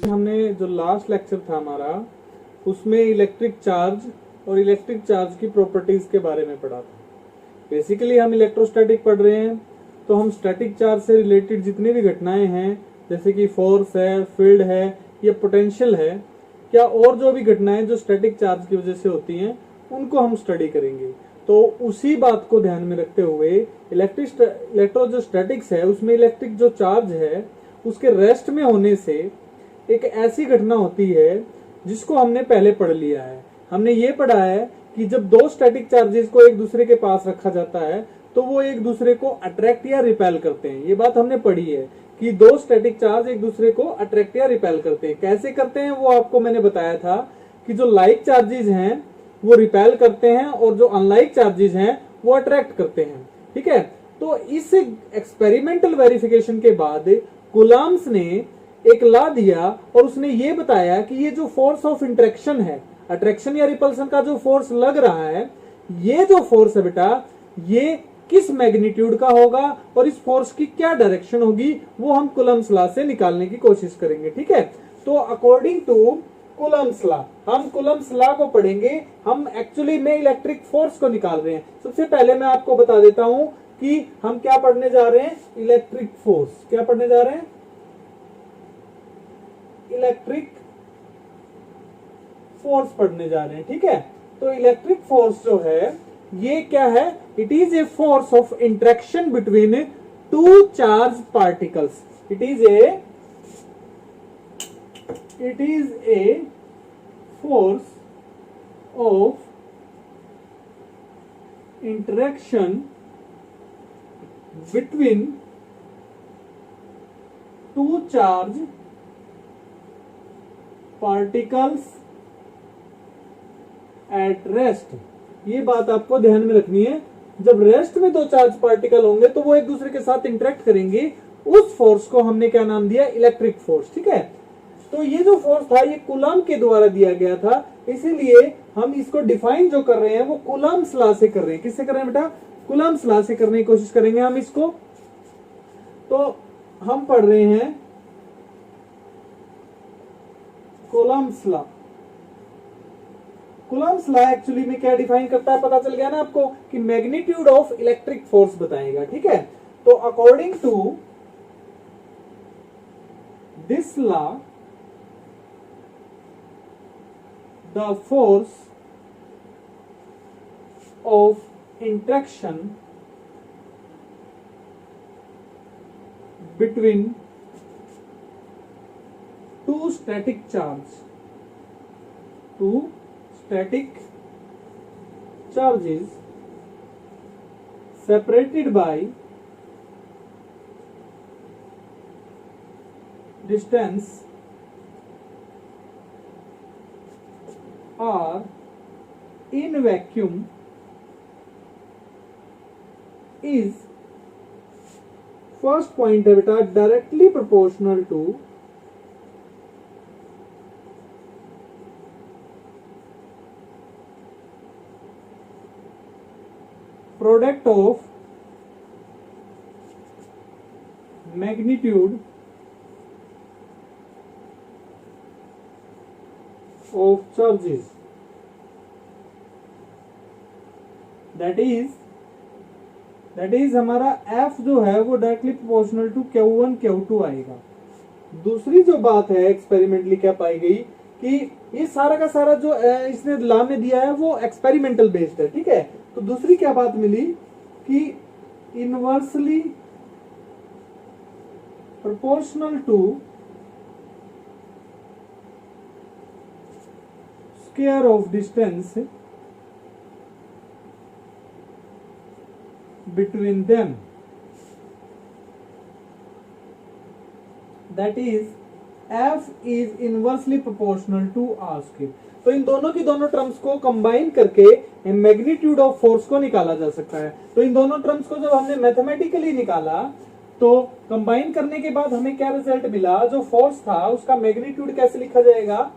हमने जो last lecture था हमारा उसमें इलेक्ट्रिक चार्ज और इलेक्ट्रिक चार्ज की प्रॉपर्टीज के बारे में पढ़ा था। बेसिकली हम इलेक्ट्रोस्टैटिक पढ़ रहे हैं, तो हम स्टैटिक चार्ज से रिलेटेड जितनी भी घटनाएं हैं जैसे कि फोर्स है, फील्ड है या पोटेंशियल है, क्या और जो भी घटनाएं जो स्टैटिक चार्ज की वजह से होती हैं उनको हम स्टडी करेंगे। तो उसी बात को ध्यान में रखते हुए इलेक्ट्रो जो स्टैटिक्स है उसमें इलेक्ट्रिक जो चार्ज है उसके रेस्ट में होने से एक ऐसी घटना होती है जिसको हमने पहले पढ़ लिया है। हमने ये पढ़ा है कि जब दो स्टैटिक चार्जेस को एक दूसरे के पास रखा जाता है तो वो एक दूसरे को अट्रैक्ट या रिपेल करते हैं। ये बात हमने पढ़ी है कि दो स्टैटिक चार्ज एक दूसरे को अट्रैक्ट या रिपेल करते हैं। कैसे करते हैं वो आपको मैंने बताया था कि जो लाइक चार्जेस हैं वो रिपेल करते हैं और जो अनलाइक चार्जेस हैं वो अट्रैक्ट करते हैं। ठीक है, तो इस एक्सपेरिमेंटल वेरिफिकेशन के बाद कूलम्ब्स ने एक लॉ दिया और उसने ये बताया कि ये जो फोर्स ऑफ इंटरेक्शन है, अट्रैक्शन या रिपल्सन का जो फोर्स लग रहा है, ये जो फोर्स है बेटा ये किस मैग्नीट्यूड का होगा और इस फोर्स की क्या डायरेक्शन होगी वो हम कूलम्ब्स लॉ से निकालने की कोशिश करेंगे। ठीक है, तो अकॉर्डिंग टू कूलम्ब्स लॉ हम कूलम्ब्स लॉ को पढ़ेंगे। हम एक्चुअली में इलेक्ट्रिक फोर्स को निकाल रहे हैं। सबसे पहले मैं आपको बता देता हूं कि हम क्या पढ़ने जा रहे हैं, इलेक्ट्रिक फोर्स। क्या पढ़ने जा रहे हैं, इलेक्ट्रिक फोर्स पढ़ने जा रहे हैं। ठीक है, तो इलेक्ट्रिक फोर्स जो है ये क्या है, it is a force of interaction between to charge particles. It is a force of interaction between to charge particles at rest. ये बात आपको ध्यान में रखनी है, जब रेस्ट में दो चार्ज पार्टिकल होंगे तो वो एक दूसरे के साथ इंटरेक्ट करेंगे। उस फोर्स को हमने क्या नाम दिया, इलेक्ट्रिक फोर्स। ठीक है, तो ये जो फोर्स था ये कूलम्ब के द्वारा दिया गया था, इसीलिए हम इसको डिफाइन जो कर रहे हैं वो कूलम्ब्स लॉ से कर रहे हैं। किससे कर रहे हैं बेटा, कूलम्ब्स लॉ से करने की कोशिश करेंगे हम इसको। तो हम पढ़ रहे हैं Coulomb's law. Coulomb's law actually में क्या डिफाइन करता है पता चल गया ना आपको, कि मैग्नीट्यूड ऑफ इलेक्ट्रिक फोर्स बताएगा। ठीक है, तो according to this law the force of interaction between two static charges separated by distance are in vacuum is, first point है बेटा, directly proportional to product of magnitude of charges, that is हमारा F जो है वो directly proportional to Q1 Q2 आएगा। दूसरी जो बात है एक्सपेरिमेंटली क्या पाई गई कि ये सारा का सारा जो इसने लॉ में दिया है वो एक्सपेरिमेंटल बेस्ड है। ठीक है, तो दूसरी क्या बात मिली कि inversely proportional to square of distance between them, that is F is inversely proportional to R square। तो इन दोनों की दोनों टर्म्स को कंबाइन करके मैग्नीट्यूड ऑफ फोर्स को निकाला जा सकता है। तो इन दोनों टर्म्स को जब हमने मैथमेटिकली निकाला तो कंबाइन करने के बाद हमें क्या रिजल्ट मिला, जो फोर्स था उसका मैग्नीट्यूड कैसे लिखा जाएगा,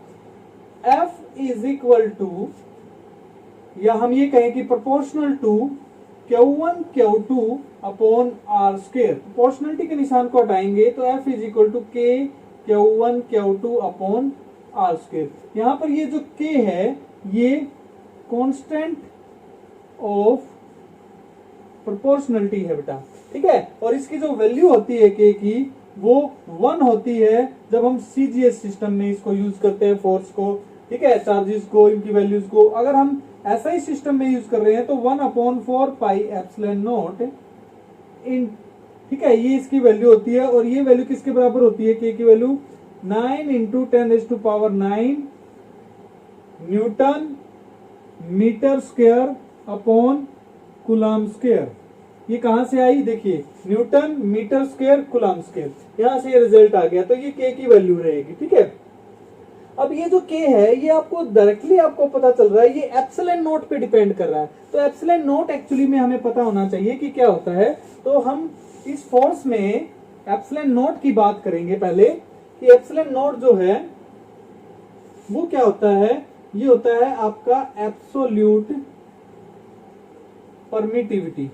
F इज इक्वल टू, या हम ये कहें कि proportional to Q1 Q2 upon R square. Proportionality के निशान को हटाएंगे तो F is equal to K Q1 Q2 upon R square. यहाँ पर ये जो K है ये कांस्टेंट ऑफ प्रोपोर्शनलिटी है बेटा, ठीक है। और इसकी जो वैल्यू होती है K की वो 1 होती है जब हम CGS सिस्टम में इसको यूज करते हैं, फोर्स को, ठीक है, चार्जेस को, इनकी वैल्यूज को। अगर हम ऐसा ही सिस्टम में यूज कर रहे हैं तो 1/4 पाई एप्सिलॉन नॉट इन, ठीक है, ये इसकी वैल्यू होती है। और ये वैल्यू किसके बराबर होती है? K की value 9 × 10⁹ newton metre square upon coulomb square. ये कहां से आई? देखिए, newton metre square coulomb square, यहां से ये रिजल्ट आ गया। तो ये K की वैल्यू रहेगी, ठीक है। अब ये जो K है ये आपको डायरेक्टली आपको पता चल रहा है ये एप्सिलॉन नॉट पे डिपेंड कर रहा है। तो एप्सिलॉन नॉट एक्चुअली में हमें पता होना चाहिए कि क्या होता है। तो हम इस फोर्स में एप्सिलॉन नॉट की बात करेंगे पहले कि एप्सिलॉन नॉट जो है वो क्या होता है। ये होता है आपका एब्सोल्यूट परमिटिविटी,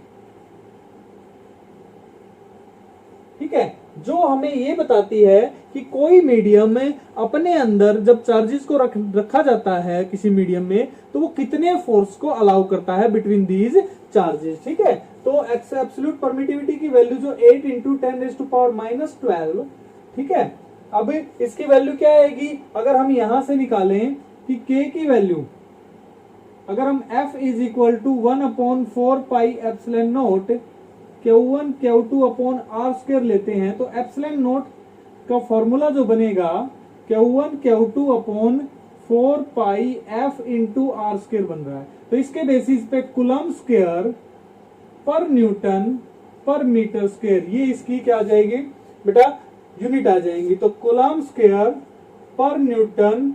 ठीक है, जो हमें ये बताती है कि कोई मीडियम में अपने अंदर जब चार्जेस को रखा जाता है किसी मीडियम में तो वो कितने फोर्स को अलाउ करता है बिटवीन दीज चार्जेस, ठीक है। तो एब्सोल्यूट परमिटिविटी की वैल्यू जो 8 × 10⁻⁻12, ठीक है। अब इसकी वैल्यू क्या आएगी? अगर हम यहां से निकालें कि K की वैल्यू, अगर हम F is equal to 1/4 pi epsilon naught Q1 Q2 upon R square लेते हैं तो एप्सिलॉन नॉट का फॉर्मूला जो बनेगा Q1 Q2 upon 4 pi F into R square बन रहा है। तो इसके बेसिस पे कूलम्ब स्क्वायर पर न्यूटन पर मीटर स्क्वायर, ये इसकी क्या आ जाएगी बेटा? यूनिट आ जाएंगी। तो कूलम्ब स्क्वायर पर न्यूटन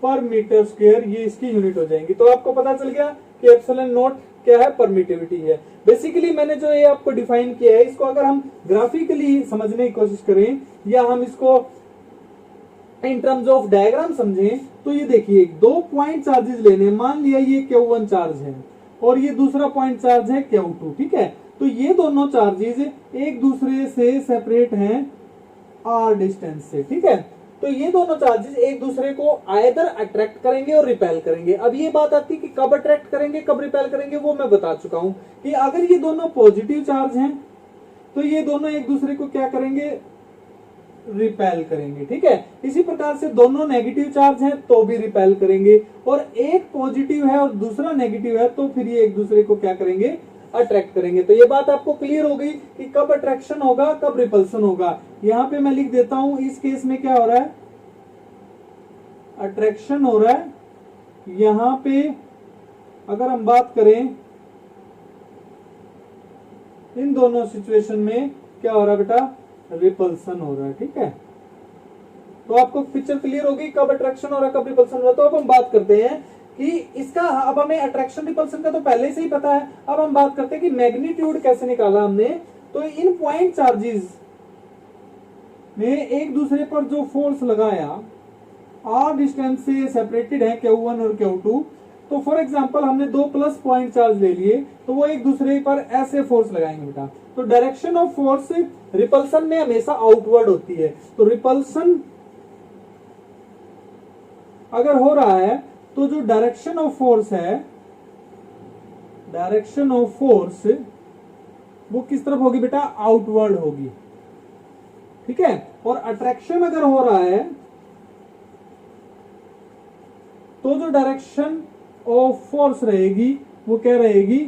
पर मीटर स्क्वायर, ये इसकी यूनिट हो जाएंगी। तो आपको पता चल गया कि एप्सिलॉन नॉट क्या है? परमिटिविटी है। बेसिकली मैंने जो ये आपको डिफाइन किया है इसको अगर हम ग्राफिकली समझने की कोशिश करें या हम इसको इन टर्म्स ऑफ डायग्राम समझें तो ये देखिए, 2 पॉइंट चार्जेस लेने, मान लिया ये Q1 चार्ज है और ये दूसरा पॉइंट चार्ज है Q2, ठीक है। तो ये दोनों चार्जेस एक दूसरे से सेपरेट हैं r डिस्टेंस से, ठीक है। तो ये दोनों चार्जेस एक दूसरे को आइदर अट्रैक्ट करेंगे और रिपेल करेंगे। अब ये बात आती है कि कब अट्रैक्ट करेंगे कब रिपेल करेंगे, वो मैं बता चुका हूं कि अगर ये दोनों पॉजिटिव चार्ज हैं तो ये दोनों एक दूसरे को क्या करेंगे? रिपेल करेंगे, ठीक है। इसी प्रकार से दोनों नेगेटिव चार्ज हैं तो भी रिपेल करेंगे, और एक पॉजिटिव है और दूसरा नेगेटिव है तो फिर ये एक दूसरे को क्या करेंगे? अट्रैक्ट करेंगे। तो ये बात आपको क्लियर हो गई कि कब अट्रैक्शन होगा कब रिपल्सन होगा। यहां पे मैं लिख देता हूं, इस केस में क्या हो रहा है? अट्रैक्शन हो रहा है। यहां पे अगर हम बात करें इन दोनों सिचुएशन में क्या हो रहा है बेटा? रिपल्सन हो रहा है, ठीक है। तो आपको पिक्चर क्लियर होगी कब अट्रैक्शन हो रहा है कब रिपल्सन हो रहा है। तो अब हम बात करते हैं कि इसका, अब हमें अट्रैक्शन रिपल्सन का तो पहले से ही पता है। अब हम बात करते हैं कि मैग्नीट्यूड कैसे निकाला हमने। तो इन पॉइंट चार्जेस में एक दूसरे पर जो फोर्स लगाया r डिस्टेंस से सेपरेटेड है Q1 और Q2। तो फॉर एग्जांपल हमने 2 प्लस पॉइंट चार्ज ले लिए तो वो एक दूसरे पर ऐसे फोर्स लगाएंगे बेटा। तो डायरेक्शन ऑफ फोर्स रिपल्सन में हमेशा आउटवर्ड होती है। तो रिपल्सन अगर हो रहा है तो जो डायरेक्शन ऑफ फोर्स है, डायरेक्शन ऑफ फोर्स वो किस तरफ होगी बेटा? आउटवर्ड होगी, ठीक है। और अट्रैक्शन अगर हो रहा है तो जो डायरेक्शन ऑफ फोर्स रहेगी वो क्या रहेगी?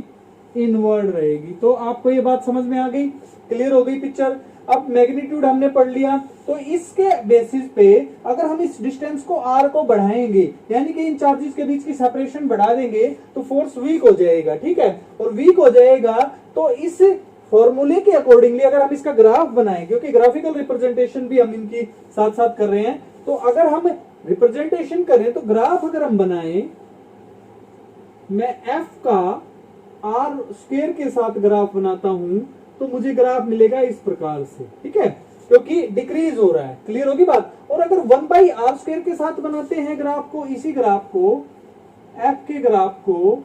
इनवर्ड रहेगी। तो आपको ये बात समझ में आ गई, क्लियर हो गई पिक्चर। अब मैग्नीट्यूड हमने पढ़ लिया, तो इसके बेसिस पे अगर हम इस डिस्टेंस को r को बढ़ाएंगे, यानी कि इन चार्जेस के बीच की सेपरेशन बढ़ा देंगे तो फोर्स वीक हो जाएगा, ठीक है। और वीक हो जाएगा तो इस फॉर्मूले के अकॉर्डिंगली अगर हम इसका ग्राफ बनाएं, क्योंकि ग्राफिकल रिप्रेजेंटेशन भी हम इनकी साथ साथ कर रहे हैं, तो अगर हम रिप्रेजेंटेशन करें तो ग्राफ अगर हम बनाएं, मैं f का r स्क्वायर के साथ ग्राफ बनाता हूं तो मुझे ग्राफ मिलेगा इस प्रकार से, ठीक है, क्योंकि डिक्रीज हो रहा है। क्लियर होगी बात। और अगर 1/r² के साथ बनाते हैं ग्राफ को, इसी ग्राफ को, f के ग्राफ को,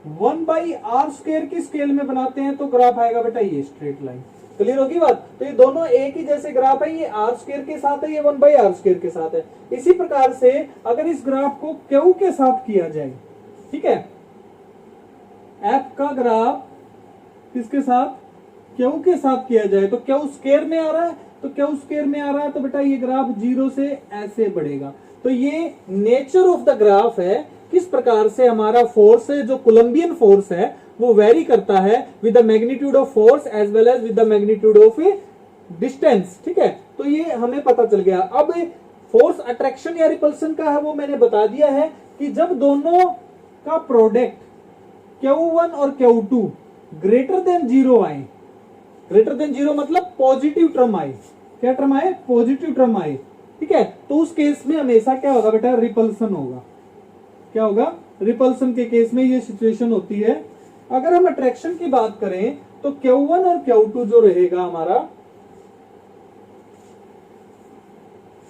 1/r² की स्केल में बनाते हैं तो ग्राफ आएगा बेटा ये स्ट्रेट लाइन। क्लियर होगी बात? तो ये दोनों एक ही जैसे ग्राफ है, ये r² के साथ है, ये 1/r² के साथ है। इसी प्रकार से अगर इस ग्राफ को Q के साथ किया जाए, ठीक है, f का ग्राफ किसके साथ? Q के साथ किया जाए तो Q² में आ रहा है, तो Q² में आ रहा है तो बेटा ये ग्राफ 0 से ऐसे बढ़ेगा। तो ये नेचर ऑफ द ग्राफ है, किस प्रकार से हमारा फोर्स है, जो कोलंबियन फोर्स है, वो वेरी करता है with the magnitude of force as well as with the magnitude of distance. ठीक है, तो ये हमें पता चल गया। अब फोर्स अट्रैक्शन या रिपल्सन का है वो मैंने बता दिया है कि जब दोनों का प्रोडक्ट Q1 और Q2 ग्रेटर देन 0 आए, ग्रेटर देन 0 मतलब पॉजिटिव टर्म आए, क्या टर्म आए? पॉजिटिव टर्म आए। ठीक है, तो उस केस में हमेशा क्या होगा बेटा? रिपल्सन होगा। क्या होगा? रिपल्सन के केस में ये सिचुएशन होती है। अगर हम अट्रैक्शन की बात करें तो Q1 और Q2 जो रहेगा हमारा,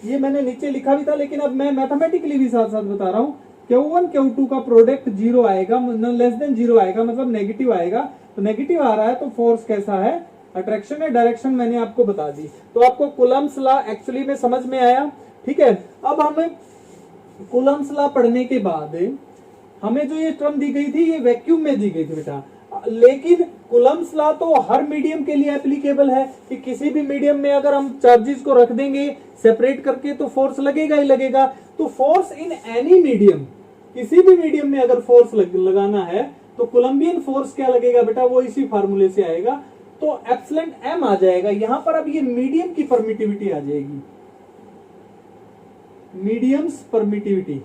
ये मैंने नीचे लिखा भी था लेकिन अब मैं मैथमेटिकली भी साथ साथ बता रहा हूं। Q1 Q2 का प्रोडक्ट 0 आएगा, लेस देन 0 आएगा, मतलब नेगेटिव आएगा। तो नेगेटिव आ रहा है तो फोर्स कैसा है? अट्रैक्शन है। डायरेक्शन मैंने आपको बता दी, तो आपको कूलम्ब्स लॉ एक्चुअली में समझ में आया। ठीक है, अब हमें कूलम्ब्स लॉ पढ़ने के बाद हमें जो ये टर्म दी गई थी ये वैक्यूम में दी गई थी बेटा, लेकिन कूलम्ब्स लॉ तो हर मीडियम के लिए एप्लीकेबल है कि किसी भी मीडियम में अगर हम चार्जेस को रख देंगे सेपरेट करके तो फोर्स लगेगा ही लगेगा। तो फोर्स इन एनी मीडियम, किसी भी मीडियम में अगर फोर्स लगाना है तो कोलंबियन फोर्स क्या लगेगा बेटा? वो इसी फार्मूले से आएगा, तो एप्सिलॉन m आ जाएगा। यहां पर अब ये मीडियम की परमिटिविटी आ जाएगी, मीडियम्स परमिटिविटी।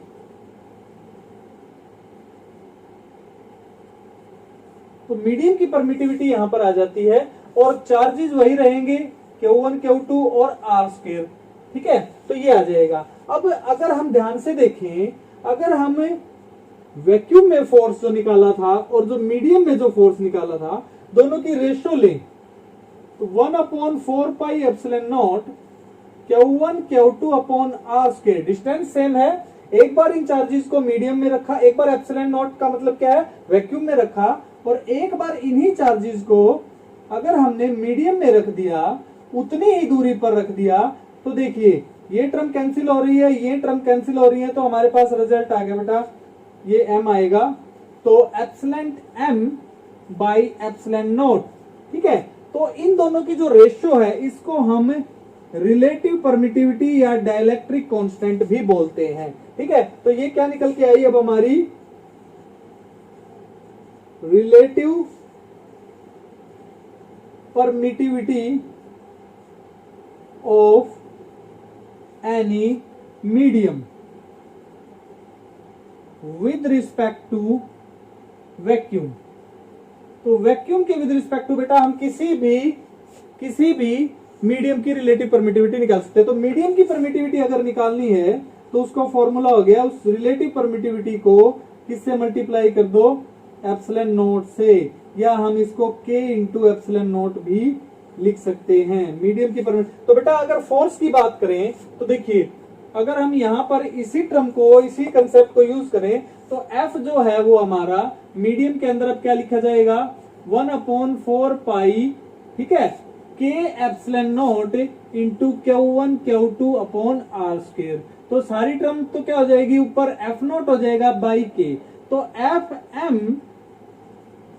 तो मीडियम की परमिटिविटी यहां पर आ जाती है और चार्जेस वही रहेंगे Q1 Q2 और r²। ठीक है, तो ये आ जाएगा। अब अगर हम ध्यान से देखें, अगर हम वैक्यूम में फोर्स जो निकाला था और जो मीडियम में जो फोर्स निकाला था, दोनों की रेशो लें तो 1/4πε0 Q1 Q2 upon r²। Distance same है। एक बार इन चार्जेस को मीडियम में रखा, एक बार ε0 का मतलब क्या है? वैक्यूम में रखा, और एक बार इन्हीं चार्जेस को अगर हमने मीडियम में रख दिया, उतनी ही दूरी पर रख दिया, तो देखिए ये टर्म कैंसिल हो रही है, ये टर्म कैंसिल हो रही है, तो हमारे पास रिजल्ट आ गया बेटा, ये m आएगा। तो epsilon m by epsilon not. ठीक है, तो इन दोनों की जो रेशियो है इसको हम रिलेटिव परमिटिविटी या डाइलेक्ट्रिक कांस्टेंट भी बोलते हैं। ठीक है, तो ये क्या निकल के आई अब हमारी? Relative permittivity of any medium with respect to vacuum. तो वैक्यूम के विद रिस्पेक्ट टू बेटा हम किसी भी मीडियम की रिलेटिव परमिटिविटी निकाल सकते हैं। तो मीडियम की परमिटिविटी अगर निकालनी है तो उसका फॉर्मूला हो गया, उस रिलेटिव परमिटिविटी को किससे मल्टीप्लाई कर दो? एप्सिलॉन नॉट से, या हम इसको k इंटू एप्सिलॉन नॉट भी लिख सकते हैं मीडियम की परमिटिविटी। तो बेटा अगर फोर्स की बात करें तो देखिए, अगर हम यहां पर इसी टर्म को, इसी कंसेप्ट को यूज करें तो F जो है वो हमारा मीडियम के अंदर अब क्या लिखा जाएगा? 1/4π, ठीक है, k epsilon not into Q1 Q2 upon r²। तो सारी टर्म तो क्या हो जाएगी? ऊपर F0 हो जाएगा बाई k। तो Fm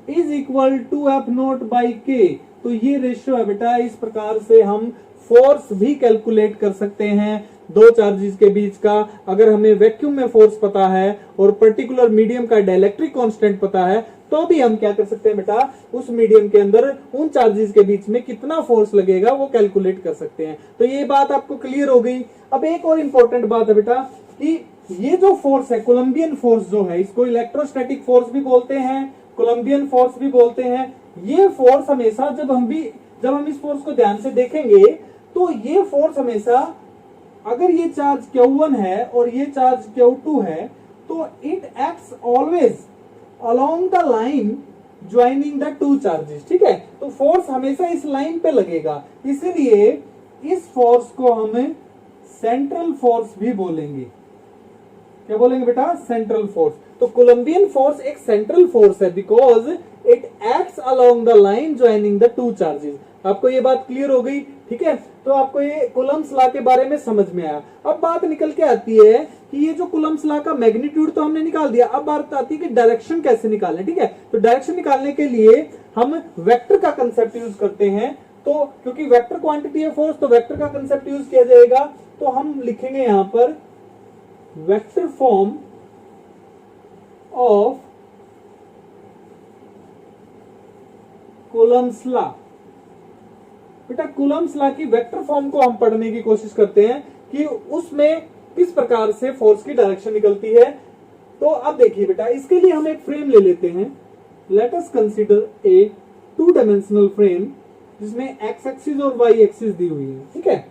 is equal to F0 by k। तो ये रेशियो है बेटा। इस प्रकार से हम फोर्स भी कैलकुलेट कर सकते हैं दो चार्जेस के बीच का। अगर हमें वैक्यूम में फोर्स पता है और पर्टिकुलर मीडियम का डाइलेक्ट्रिक कांस्टेंट पता है, तो भी हम क्या कर सकते हैं बेटा? उस मीडियम के अंदर उन चार्जेस के बीच में कितना फोर्स लगेगा वो कैलकुलेट कर सकते हैं। तो ये बात आपको क्लियर हो गई। अब एक और इंपॉर्टेंट बात है बेटा कि ये जो फोर्स है, कोलंबियन फोर्स जो है, इसको इलेक्ट्रोस्टैटिक फोर्स भी बोलते हैं, कोलंबियन फोर्स भी बोलते हैं। ये फोर्स हमेशा जब हम इस फोर्स को ध्यान से देखेंगे तो ये फोर्स हमेशा, अगर ये चार्ज Q1 है और ये चार्ज Q2 है, तो it acts always along the line joining the two charges. ठीक है, तो फोर्स हमेशा इस लाइन पे लगेगा, इसीलिए इस फोर्स को हम सेंट्रल फोर्स भी बोलेंगे। क्या बोलेंगे बेटा, सेंट्रल फोर्स। तो कोलंबियन फोर्स एक सेंट्रल फोर्स है because it acts along the line joining the two charges. आपको ये बात क्लियर हो गई, ठीक है। तो आपको ये कूलम्ब्स लॉ के बारे में समझ में आया। अब बात निकल के आती है कि ये जो कूलम्ब्स लॉ का मैग्नीट्यूड तो हमने निकाल दिया, अब बात आती है कि डायरेक्शन कैसे निकालें, ठीक है। तो डायरेक्शन निकालने के लिए हम वेक्टर का कंसेप्ट यूज करते हैं। तो क्योंकि वेक्टर क्वांटिटी है फोर्स, तो वेक्टर का कंसेप्ट यूज किया जाएगा। तो हम लिखेंगे यहां पर vector form of Coulomb's law. बेटा कूलम्ब्स लॉ की वेक्टर फॉर्म को हम पढ़ने की कोशिश करते हैं कि उसमें किस प्रकार से फोर्स की डायरेक्शन निकलती है। तो अब देखिए बेटा, इसके लिए हम एक फ्रेम ले लेते हैं। Let us consider a 2 dimensional frame जिसमें एक्स एक्सिस और वाई एक्सिस दी हुई है, ठीक है।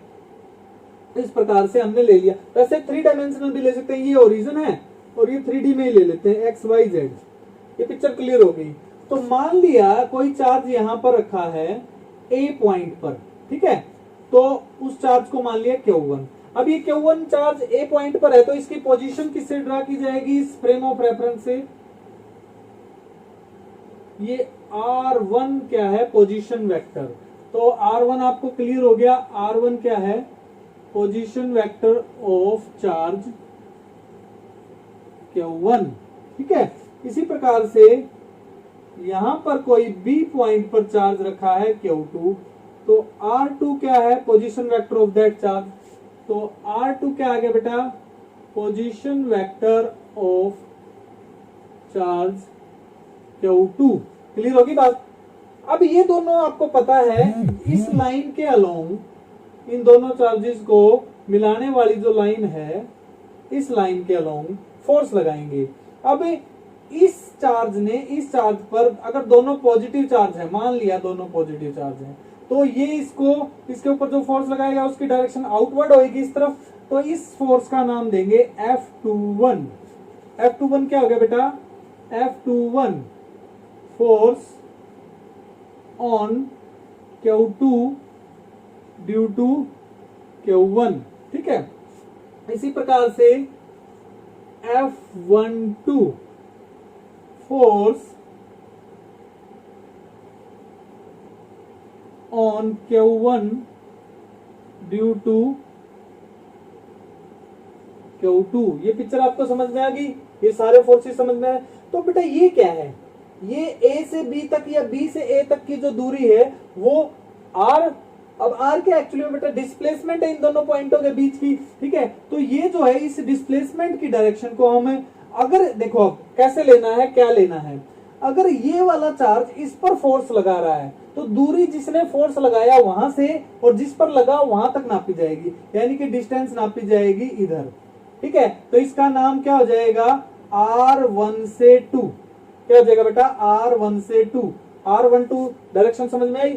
इस प्रकार से हमने ले लिया। वैसे 3 डायमेंशनल भी ले सकते हैं, ये ओरिजिन है और ये 3D में ही ले लेते हैं, एक्स वाई जेड। ये पिक्चर क्लियर हो गई। तो मान लिया कोई चार्ज यहां पर रखा है ए पॉइंट पर, ठीक है। तो उस चार्ज को मान लिया Q1। अब ये Q1 चार्ज ए पॉइंट पर है, तो इसकी पोजीशन किससे ड्रा की जाएगी, इस फ्रेम ऑफ रेफरेंस से। ये R1 क्या है, पोजीशन वेक्टर। तो R1 आपको क्लियर हो गया। R1 क्या है, position vector of charge Q1, ठीक है। इसी प्रकार से यहां पर कोई B पॉइंट पर चार्ज रखा है Q2, तो R2 क्या है, position vector of that charge. तो R2 क्या आ गया बेटा, position vector of charge Q2। Clear होगी बात। अब ये दोनों आपको पता है, इस लाइन के अलोंग इन दोनों चार्जेस को मिलाने वाली जो लाइन है, इस लाइन के अलोंग फोर्स लगाएंगे। अब इस चार्ज ने इस चार्ज पर अगर दोनों पॉजिटिव चार्ज है, मान लिया दोनों पॉजिटिव चार्ज है, तो ये इसको इसके ऊपर जो फोर्स लगाएगा उसकी डायरेक्शन आउटवर्ड होगी इस तरफ। तो इस फोर्स का नाम देंगे F21। F21 क्या हो गया बेटा, F21 force on Q2 due to Q1, ठीक है। इसी प्रकार से F12 force on Q1 due to Q2। ये पिक्चर आपको समझ में आ गई, ये सारे फोर्सेस समझ में आए। तो बेटा ये क्या है, ये A से B तक या B से A तक की जो दूरी है वो R। अब R क्या एक्चुअली बेटा डिस्प्लेसमेंट है इन दोनों पॉइंटों के बीच की, ठीक है। तो ये जो है इस डिस्प्लेसमेंट की डायरेक्शन को हमें, अगर देखो अब कैसे लेना है, क्या लेना है, अगर ये वाला चार्ज इस पर फोर्स लगा रहा है तो दूरी जिसने फोर्स लगाया वहां से और जिस पर लगा वहां तक नापी जाएगी, यानी कि डिस्टेंस नापी जाएगी इधर, ठीक है। तो इसका नाम क्या हो जाएगा, R1 से 2। क्या हो जाएगा बेटा, R1 से 2। R12 डायरेक्शन समझ में आई,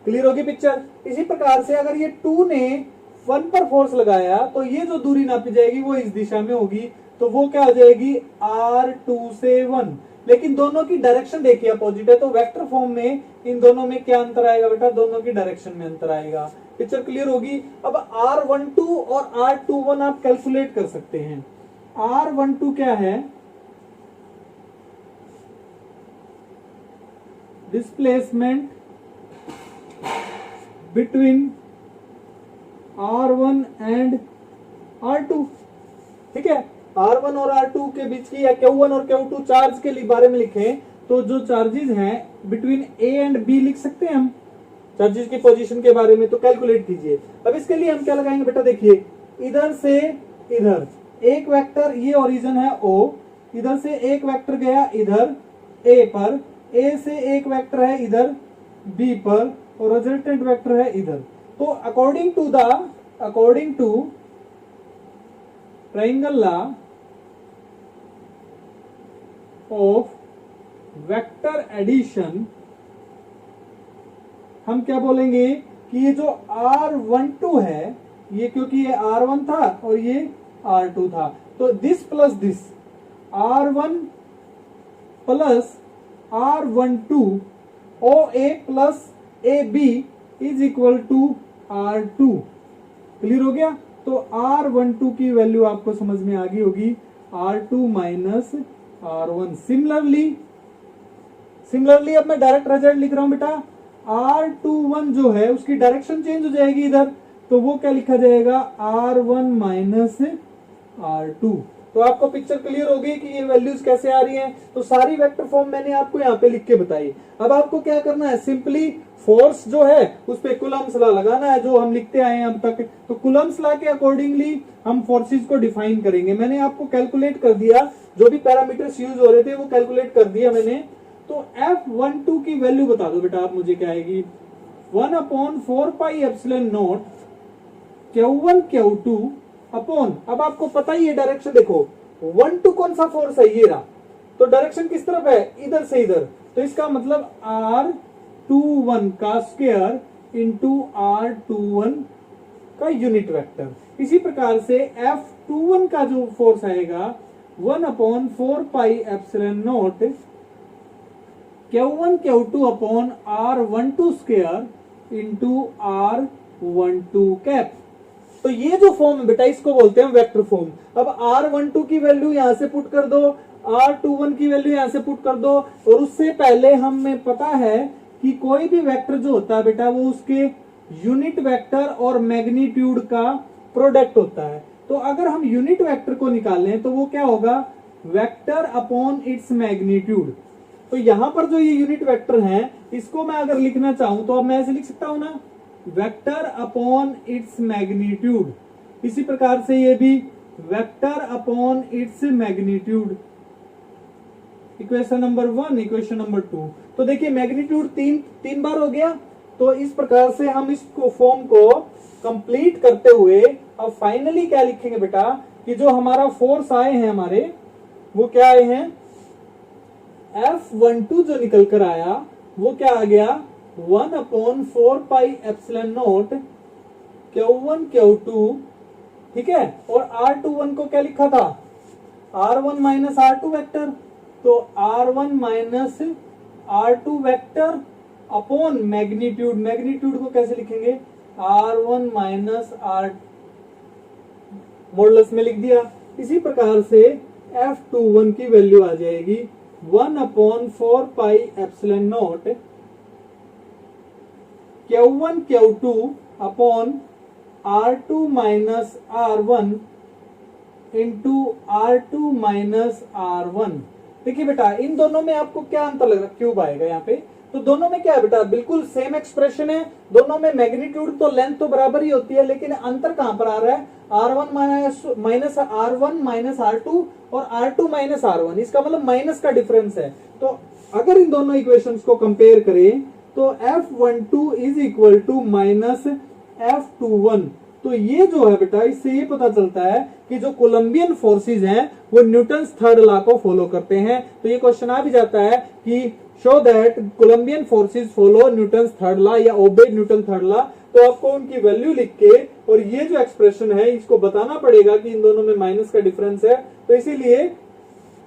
क्लियर होगी पिक्चर। इसी प्रकार से अगर ये 2 ने 1 पर फोर्स लगाया तो ये जो दूरी नापी जाएगी वो इस दिशा में होगी, तो वो क्या हो जाएगी, R2 से 1। लेकिन दोनों की डायरेक्शन देखिए अपोजिट है, तो वेक्टर फॉर्म में इन दोनों में क्या अंतर आएगा बेटा, दोनों की डायरेक्शन में अंतर आएगा। पिक्चर क्लियर होगी। अब R12 और R21 आप कैलकुलेट कर सकते हैं। R12 क्या है, displacement between R1 and R2, ठीक है। R1 और R2 के बीच की, या Q1 और Q2 चार्ज के बारे में लिखें तो जो चार्जेस हैं बिटवीन A एंड B लिख सकते हैं हम, चार्जेस की पोजीशन के बारे में। तो कैलकुलेट कीजिए। अब इसके लिए हम क्या लगाएंगे बेटा, देखिए इधर से इधर एक वेक्टर, ये ओरिजिन है O, इधर से एक वेक्टर गया इधर A पर, A से एक वेक्टर है इधर B पर और रिजल्टेंट वेक्टर है इधर। तो according to triangle law of vector addition हम क्या बोलेंगे कि ये जो R12 है, ये क्योंकि ये R1 था और ये R2 था, तो this plus this R1 plus R12 OA plus AB is equal to R2। Clear हो गया। तो R12 की वैल्यू आपको समझ में आ गई होगी। R2 minus R1। सिमिलरली अब मैं डायरेक्ट रिजल्ट लिख रहा हूं बेटा, R21 जो है उसकी डायरेक्शन चेंज हो जाएगी इधर, तो वो क्या लिखा जाएगा, R1 माइनस R2। तो आपको पिक्चर क्लियर हो गई कि ये वैल्यूज कैसे आ रही हैं। तो सारी वेक्टर फॉर्म मैंने आपको यहाँ पे लिख के बताई। अब आपको क्या करना है, सिंपली फोर्स जो है उस पे कूलम्स लॉ लगाना है, जो हम लिखते आए हैं अब तक। तो कूलम्स लॉ के अकॉर्डिंगली हम फोर्सेस को डिफाइन करेंगे। मैंने आपको कैलकुलेट कर दिया, जो भी पैरामीटर्स यूज हो रहे थे वो कैलकुलेट कर दिया मैंने। तो F12 की वैल्यू बता दो बेटा आप मुझे, क्या आएगी, 1/4 pi epsilon naught Q1 Q2 upon, अब आपको पता ही है डायरेक्शन, देखो 1 2 कौन सा फोर्स है, ये रहा, तो डायरेक्शन किस तरफ है, इधर से इधर, तो इसका मतलब R21 का स्क्वायर इंटू R21 का यूनिट वेक्टर। इसी प्रकार से F21 का जो फोर्स आएगा 1/4 pi epsilon naught Q1 Q2 upon R12 square into R12 cap. तो ये जो फॉर्म है बेटा इसको बोलते हैं वेक्टर फॉर्म। अब R12 की वैल्यू यहां से पुट कर दो, R21 की वैल्यू यहां से पुट कर दो, और उससे पहले हमें पता है कि कोई भी वेक्टर जो होता है बेटा वो उसके यूनिट वेक्टर और मैग्नीट्यूड का प्रोडक्ट होता है। तो अगर हम यूनिट वेक्टर को निकालें तो वो क्या होगा, वेक्टर अपॉन इट्स मैग्नीट्यूड। तो यहां पर जो ये यूनिट वेक्टर है इसको मैं अगर लिखना चाहूं तो अब मैं ऐसे लिख सकता हूं ना, वेक्टर अपॉन इट्स मैग्नीट्यूड। इसी प्रकार से ये भी vector upon its magnitude. Equation number 1, equation number 2। तो देखिए मैग्नीट्यूड तीन बार हो गया। तो इस प्रकार से हम इस फॉर्म को कंप्लीट करते हुए अब फाइनली क्या लिखेंगे बेटा, कि जो हमारा फोर्स आए हैं हमारे, वो क्या आए हैं, F12 जो निकल कर आया वो क्या आ गया, 1/4 pi epsilon naught Q1 Q2, ठीक है। और R21 को क्या लिखा था, R1 माइनस R2 वेक्टर। तो R1 minus R2 vector upon magnitude. Magnitude को कैसे लिखेंगे, R1 माइनस R मॉडुलस में लिख दिया। इसी प्रकार से F21 की वैल्यू आ जाएगी 1/4 pi epsilon naught Q1 Q2 upon R2 minus R1 into R2 minus R1। देखिए बेटा इन दोनों में आपको क्या अंतर लग रहा है, क्यूब आएगा यहाँ पे। तो दोनों में क्या है बेटा, बिल्कुल सेम एक्सप्रेशन है। दोनों में मैग्नीट्यूड तो लेंथ तो बराबर ही होती है, लेकिन अंतर कहां पर आ रहा है, R1 minus R1 minus R2 और R2 माइनस R1, इसका मतलब माइनस का डिफरेंस है। तो अगर इन दोनों इक्वेशंस को कंपेयर करें तो F12 is equal to minus F21। तो ये जो है बेटा इससे ये पता चलता है कि जो कोलंबियन फोर्सेस हैं वो न्यूटन्स थर्ड लॉ को फॉलो करते हैं। तो ये क्वेश्चन आ भी जाता है कि show that Coulombian forces follow Newton's third law या ओबे न्यूटन थर्ड लॉ। तो आपको उनकी वैल्यू लिख के और ये जो एक्सप्रेशन है इसको बताना पड़ेगा कि इन दोनों में माइनस का डिफरेंस है। तो इसीलिए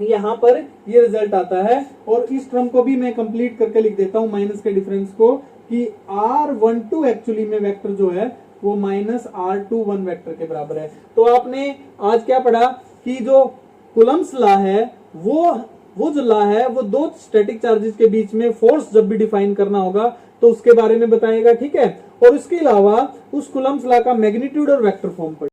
यहां पर ये रिजल्ट आता है। और इस टर्म को भी मैं कंप्लीट करके लिख देता हूं माइनस के डिफरेंस को, कि R12 एक्चुअली में वेक्टर जो है वो माइनस R21 वेक्टर के बराबर है। तो आपने आज क्या पढ़ा कि जो कूलम्स लॉ है वो जो लॉ है वो दो स्टैटिक चार्जेस के बीच में फोर्स जब भी डिफाइन करना होगा तो उसके बारे में बताएगा, ठीक है। और इसके अलावा उस कूलम्स लॉ का मैग्नीट्यूड और वेक्टर फॉर्म पर